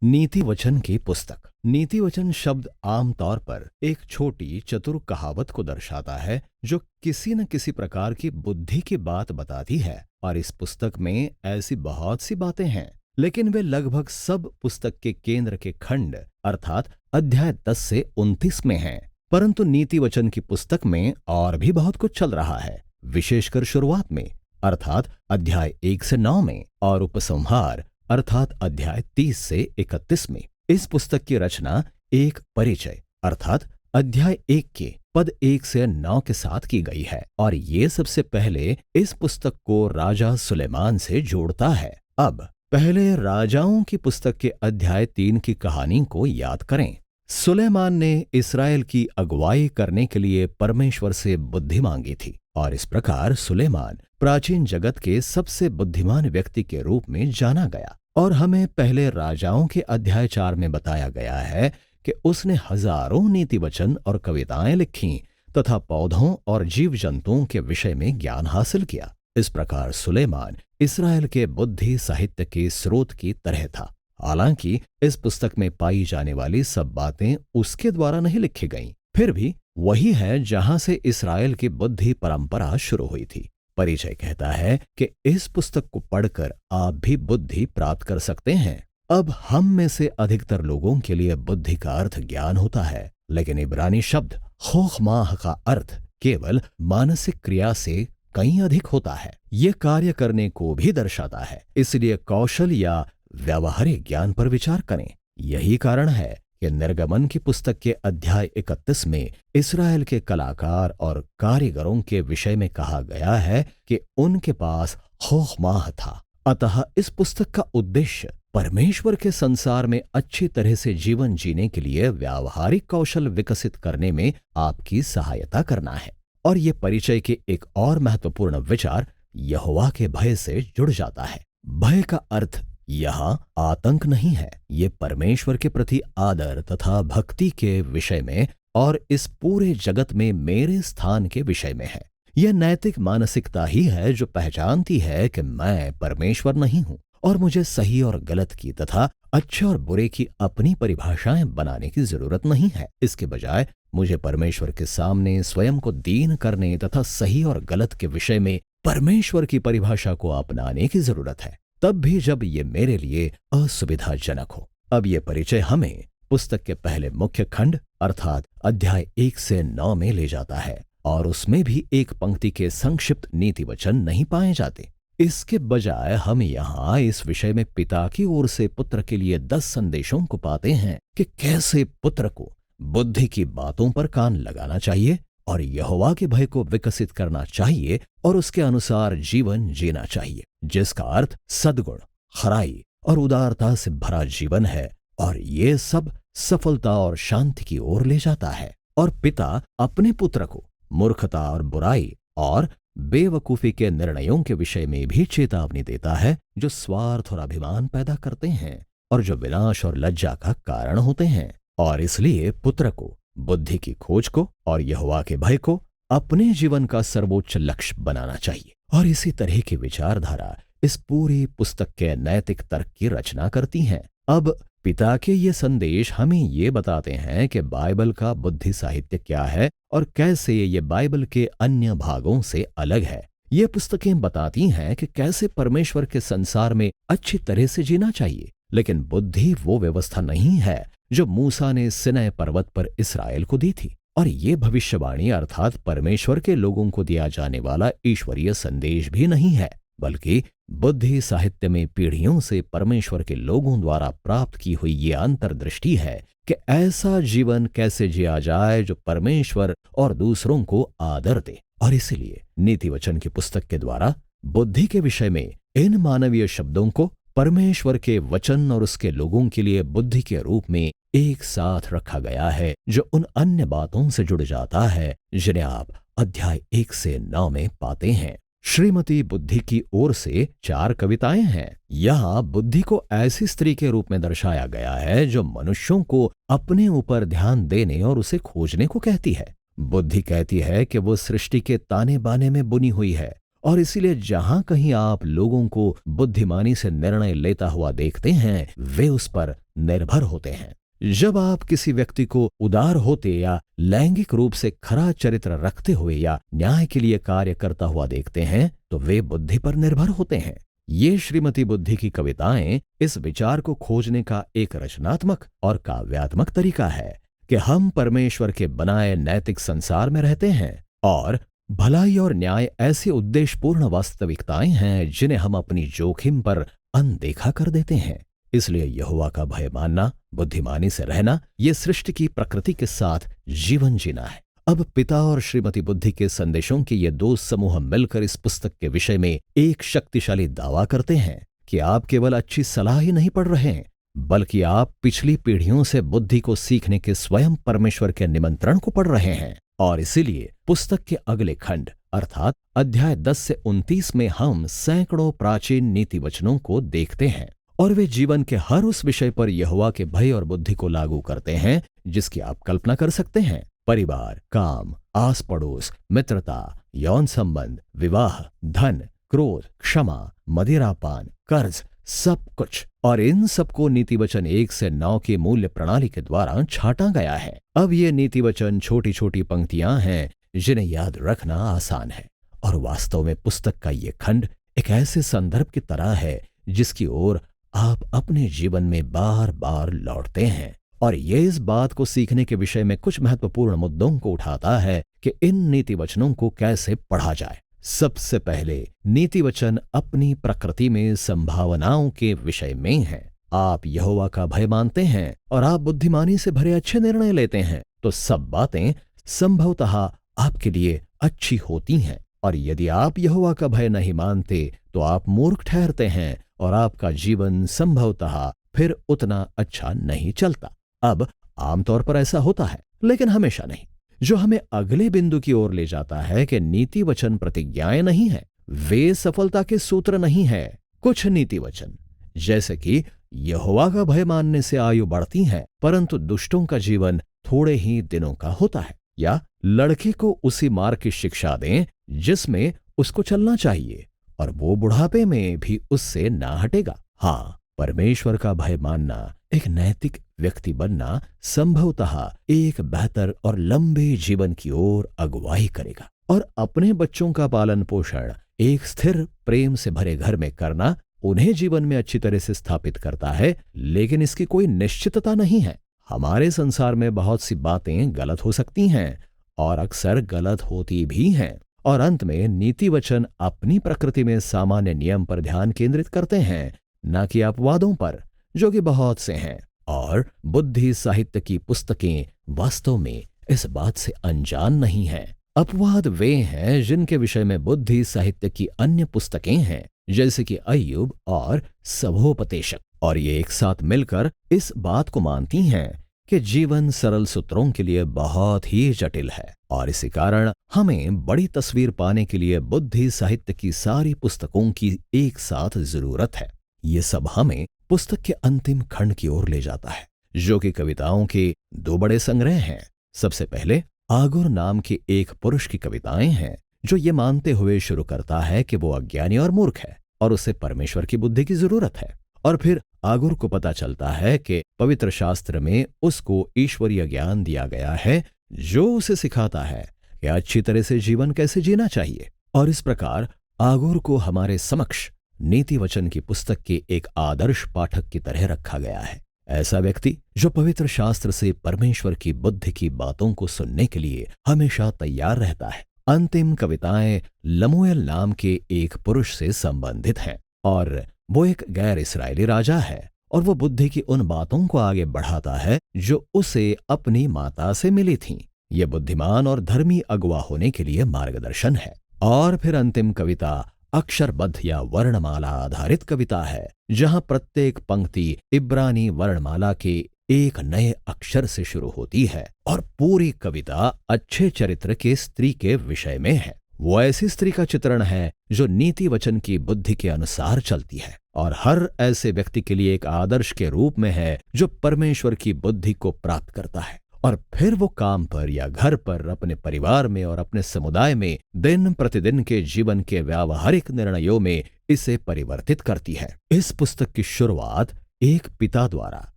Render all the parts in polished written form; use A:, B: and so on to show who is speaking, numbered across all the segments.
A: नीति वचन की पुस्तक। नीति वचन शब्द आमतौर पर एक छोटी चतुर कहावत को दर्शाता है जो किसी न किसी प्रकार की बुद्धि की बात बताती है। और इस पुस्तक में ऐसी बहुत सी बातें हैं, लेकिन वे लगभग सब पुस्तक के केंद्र के खंड अर्थात अध्याय 10 से 29 में हैं। परंतु नीति वचन की पुस्तक में और भी बहुत कुछ चल रहा है, विशेषकर शुरुआत में अर्थात अध्याय 1 से 9 में और उपसंहार अर्थात अध्याय 30 से 31 में। इस पुस्तक की रचना एक परिचय अर्थात अध्याय 1 के पद 1 से 9 के साथ की गई है और ये सबसे पहले इस पुस्तक को राजा सुलेमान से जोड़ता है। अब पहले राजाओं की पुस्तक के अध्याय 3 की कहानी को याद करें। सुलेमान ने इस्राएल की अगुवाई करने के लिए परमेश्वर से बुद्धि मांगी थी और इस प्रकार सुलेमान प्राचीन जगत के सबसे बुद्धिमान व्यक्ति के रूप में जाना गया। और हमें पहले राजाओं के अध्याय 4 में बताया गया है कि उसने हजारों नीति वचन और कविताएं लिखीं तथा पौधों और जीव जंतुओं के विषय में ज्ञान हासिल किया। इस प्रकार सुलेमान इस्राएल के बुद्धि साहित्य के स्रोत की तरह था। हालांकि इस पुस्तक में पाई जाने वाली सब बातें उसके द्वारा नहीं लिखी गईं, फिर भी वही है जहां से इस्राएल की बुद्धि परंपरा शुरू हुई थी। परिचय कहता है कि इस पुस्तक को पढ़कर आप भी बुद्धि प्राप्त कर सकते हैं। अब हम में से अधिकतर लोगों के लिए बुद्धि का अर्थ ज्ञान होता है, लेकिन इब्रानी शब्द खोखमाह का अर्थ केवल मानसिक क्रिया से कहीं अधिक होता है। ये कार्य करने को भी दर्शाता है, इसलिए कौशल या व्यावहारिक ज्ञान पर विचार करें। यही कारण है कि निर्गमन की पुस्तक के अध्याय 31 में इस्राएल के कलाकार और कारीगरों के विषय में कहा गया है कि उनके पास खोखमाह था। अतः इस पुस्तक का उद्देश्य परमेश्वर के संसार में अच्छी तरह से जीवन जीने के लिए व्यावहारिक कौशल विकसित करने में आपकी सहायता करना है। और ये परिचय के एक और महत्वपूर्ण विचार यहोवा के भय से जुड़ जाता है। भय का अर्थ यहाँ आतंक नहीं है, ये परमेश्वर के प्रति आदर तथा भक्ति के विषय में और इस पूरे जगत में मेरे स्थान के विषय में है। यह नैतिक मानसिकता ही है जो पहचानती है कि मैं परमेश्वर नहीं हूँ और मुझे सही और गलत की तथा अच्छे और बुरे की अपनी परिभाषाएं बनाने की जरूरत नहीं है। इसके बजाय मुझे परमेश्वर के सामने स्वयं को दीन करने तथा सही और गलत के विषय में परमेश्वर की परिभाषा को अपनाने की जरूरत है, तब भी जब ये मेरे लिए असुविधाजनक हो। अब ये परिचय हमें पुस्तक के पहले मुख्य खंड अर्थात अध्याय 1 से 9 में ले जाता है और उसमें भी एक पंक्ति के संक्षिप्त नीति वचन नहीं पाए जाते। इसके बजाय हम यहाँ इस विषय में पिता की ओर से पुत्र के लिए 10 संदेशों को पाते हैं कि कैसे पुत्र को बुद्धि की बातों पर कान लगाना चाहिए और यहोवा के भय को विकसित करना चाहिए और उसके अनुसार जीवन जीना चाहिए, जिसका अर्थ सद्गुण, खराई और उदारता से भरा जीवन है। और ये सब सफलता और शांति की ओर ले जाता है। और पिता अपने पुत्र को मूर्खता और बुराई और बेवकूफी के निर्णयों के विषय में भी चेतावनी देता है, जो स्वार्थ और अभिमान पैदा करते हैं और जो विनाश और लज्जा का कारण होते हैं। और इसलिए पुत्र को बुद्धि की खोज को और यहोवा के भय को अपने जीवन का सर्वोच्च लक्ष्य बनाना चाहिए। और इसी तरह की विचारधारा इस पूरी पुस्तक के नैतिक तर्क की रचना करती है। अब पिता के ये संदेश हमें ये बताते हैं कि बाइबल का बुद्धि साहित्य क्या है और कैसे ये बाइबल के अन्य भागों से अलग है। ये पुस्तकें बताती हैं कि कैसे परमेश्वर के संसार में अच्छी तरह से जीना चाहिए, लेकिन बुद्धि वो व्यवस्था नहीं है जो मूसा ने सिनै पर्वत पर इस्राएल को दी थी। और ये भविष्यवाणी अर्थात परमेश्वर के लोगों को दिया जाने वाला ईश्वरीय संदेश भी नहीं है, बल्कि बुद्धि साहित्य में पीढ़ियों से परमेश्वर के लोगों द्वारा प्राप्त की हुई ये अंतर्दृष्टि है कि ऐसा जीवन कैसे जिया जाए जो परमेश्वर और दूसरों को आदर दे। और इसीलिए नीति वचन की पुस्तक के द्वारा बुद्धि के विषय में इन मानवीय शब्दों को परमेश्वर के वचन और उसके लोगों के लिए बुद्धि के रूप में एक साथ रखा गया है, जो उन अन्य बातों से जुड़ जाता है जिन्हें आप अध्याय 1 से 9 में पाते हैं। श्रीमती बुद्धि की ओर से 4 कविताएं हैं। यहाँ बुद्धि को ऐसी स्त्री के रूप में दर्शाया गया है जो मनुष्यों को अपने ऊपर ध्यान देने और उसे खोजने को कहती है। बुद्धि कहती है कि वो सृष्टि के ताने बाने में बुनी हुई है और इसीलिए जहां कहीं आप लोगों को बुद्धिमानी से निर्णय लेता हुआ देखते हैं, वे उस पर निर्भर होते हैं। जब आप किसी व्यक्ति को उदार होते या लैंगिक रूप से खरा चरित्र रखते हुए या न्याय के लिए कार्य करता हुआ देखते हैं, तो वे बुद्धि पर निर्भर होते हैं। ये श्रीमती बुद्धि की कविताएं इस विचार को खोजने का एक रचनात्मक और काव्यात्मक तरीका है कि हम परमेश्वर के बनाए नैतिक संसार में रहते हैं और भलाई और न्याय ऐसे उद्देश्यपूर्ण वास्तविकताएं हैं जिन्हें हम अपनी जोखिम पर अनदेखा कर देते हैं। इसलिए यहोवा का भय मानना, बुद्धिमानी से रहना, ये सृष्टि की प्रकृति के साथ जीवन जीना है। अब पिता और श्रीमती बुद्धि के संदेशों के ये दो समूह मिलकर इस पुस्तक के विषय में एक शक्तिशाली दावा करते हैं कि आप केवल अच्छी सलाह ही नहीं पढ़ रहे हैं, बल्कि आप पिछली पीढ़ियों से बुद्धि को सीखने के स्वयं परमेश्वर के निमंत्रण को पढ़ रहे हैं। और इसीलिए पुस्तक के अगले खंड अर्थात अध्याय 10 से 29 में हम सैकड़ों प्राचीन नीति वचनों को देखते हैं और वे जीवन के हर उस विषय पर यहोवा के भय और बुद्धि को लागू करते हैं जिसकी आप कल्पना कर सकते हैं। परिवार, काम, आस पड़ोस, मित्रता, यौन संबंध, विवाह, धन, क्रोध, क्षमा, मदिरापान, कर्ज, सब कुछ। और इन सबको नीति वचन 1 से 9 की मूल्य प्रणाली के द्वारा छांटा गया है। अब ये नीति वचन छोटी छोटी पंक्तियां हैं जिन्हें याद रखना आसान है और वास्तव में पुस्तक का ये खंड एक ऐसे संदर्भ की तरह है जिसकी ओर आप अपने जीवन में बार बार लौटते हैं। और ये इस बात को सीखने के विषय में कुछ महत्वपूर्ण मुद्दों को उठाता है कि इन नीति वचनों को कैसे पढ़ा जाए। सबसे पहले नीति वचन अपनी प्रकृति में संभावनाओं के विषय में है। आप यहोवा का भय मानते हैं और आप बुद्धिमानी से भरे अच्छे निर्णय लेते हैं तो सब बातें संभवतः आपके लिए अच्छी होती हैं। और यदि आप यहोवा का भय नहीं मानते तो आप मूर्ख ठहरते हैं और आपका जीवन संभवतः फिर उतना अच्छा नहीं चलता। अब आमतौर पर ऐसा होता है, लेकिन हमेशा नहीं, जो हमें अगले बिंदु की ओर ले जाता है कि नीति वचन प्रतिज्ञाएं नहीं है, वे सफलता के सूत्र नहीं है। कुछ नीति वचन जैसे कि यहोवा का भय मानने से आयु बढ़ती है परंतु दुष्टों का जीवन थोड़े ही दिनों का होता है, या लड़के को उसी मार्ग की शिक्षा दें जिसमें उसको चलना चाहिए और वो बुढ़ापे में भी उससे ना हटेगा। हाँ, परमेश्वर का भय मानना, एक नैतिक व्यक्ति बनना संभवतः एक बेहतर और लंबे जीवन की ओर अगुवाई करेगा। और अपने बच्चों का पालन पोषण एक स्थिर प्रेम से भरे घर में करना उन्हें जीवन में अच्छी तरह से स्थापित करता है, लेकिन इसकी कोई निश्चितता नहीं है। हमारे संसार में बहुत सी बातें गलत हो सकती हैं और अक्सर गलत होती भी हैं। और अंत में नीति वचन अपनी प्रकृति में सामान्य नियम पर ध्यान केंद्रित करते हैं, न कि अपवादों पर, जो कि बहुत से हैं। और बुद्धि साहित्य की पुस्तकें वास्तव में इस बात से अनजान नहीं हैं। अपवाद वे हैं जिनके विषय में बुद्धि साहित्य की अन्य पुस्तकें हैं, जैसे कि अय्यूब और सभोपदेशक, और ये एक साथ मिलकर इस बात को मानती हैं कि जीवन सरल सूत्रों के लिए बहुत ही जटिल है। और इसी कारण हमें बड़ी तस्वीर पाने के लिए बुद्धि साहित्य की सारी पुस्तकों की एक साथ जरूरत है। ये सब हमें पुस्तक के अंतिम खंड की ओर ले जाता है, जो कि कविताओं के दो बड़े संग्रह हैं। सबसे पहले आगुर नाम के एक पुरुष की कविताएं हैं, जो ये मानते हुए शुरू करता है कि वो अज्ञानी और मूर्ख है और उसे परमेश्वर की बुद्धि की जरूरत है। और फिर आगुर को पता चलता है कि पवित्र शास्त्र में उसको ईश्वरीय ज्ञान दिया गया है, जो उसे सिखाता है कि अच्छी तरह से जीवन कैसे जीना चाहिए। और इस प्रकार आगुर को हमारे समक्ष नीति वचन की पुस्तक के एक आदर्श पाठक की तरह रखा गया है। ऐसा व्यक्ति जो पवित्र शास्त्र से परमेश्वर की बुद्धि की बातों को सुनने के लिए हमेशा तैयार रहता है। अंतिम कविताएं लमुएल नाम के एक पुरुष से संबंधित हैं और वो एक गैर इस्राएली राजा है और वो बुद्धि की उन बातों को आगे बढ़ाता है जो उसे अपनी माता से मिली थीं। ये बुद्धिमान और धर्मी अगुवा होने के लिए मार्गदर्शन है। और फिर अंतिम कविता अक्षरबद्ध या वर्णमाला आधारित कविता है, जहां प्रत्येक पंक्ति इब्रानी वर्णमाला के एक नए अक्षर से शुरू होती है और पूरी कविता अच्छे चरित्र के स्त्री के विषय में है। वो ऐसी स्त्री का चित्रण है जो नीति वचन की बुद्धि के अनुसार चलती है और हर ऐसे व्यक्ति के लिए एक आदर्श के रूप में है जो परमेश्वर की बुद्धि को प्राप्त करता है और फिर वो काम पर या घर पर, अपने परिवार में और अपने समुदाय में दिन प्रतिदिन के जीवन के व्यावहारिक निर्णयों में इसे परिवर्तित करती है। इस पुस्तक की शुरुआत एक पिता द्वारा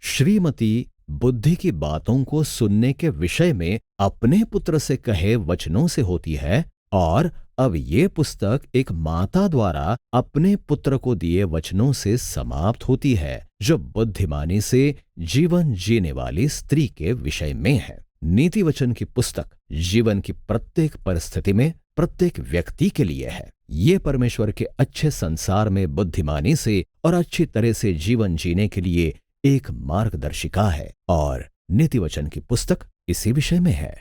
A: श्रीमती बुद्धि की बातों को सुनने के विषय में अपने पुत्र से कहे वचनों से होती है, और अब ये पुस्तक एक माता द्वारा अपने पुत्र को दिए वचनों से समाप्त होती है, जो बुद्धिमानी से जीवन जीने वाली स्त्री के विषय में है। नीति वचन की पुस्तक जीवन की प्रत्येक परिस्थिति में प्रत्येक व्यक्ति के लिए है। ये परमेश्वर के अच्छे संसार में बुद्धिमानी से और अच्छी तरह से जीवन जीने के लिए एक मार्गदर्शिका है, और नीति वचन की पुस्तक इसी विषय में है।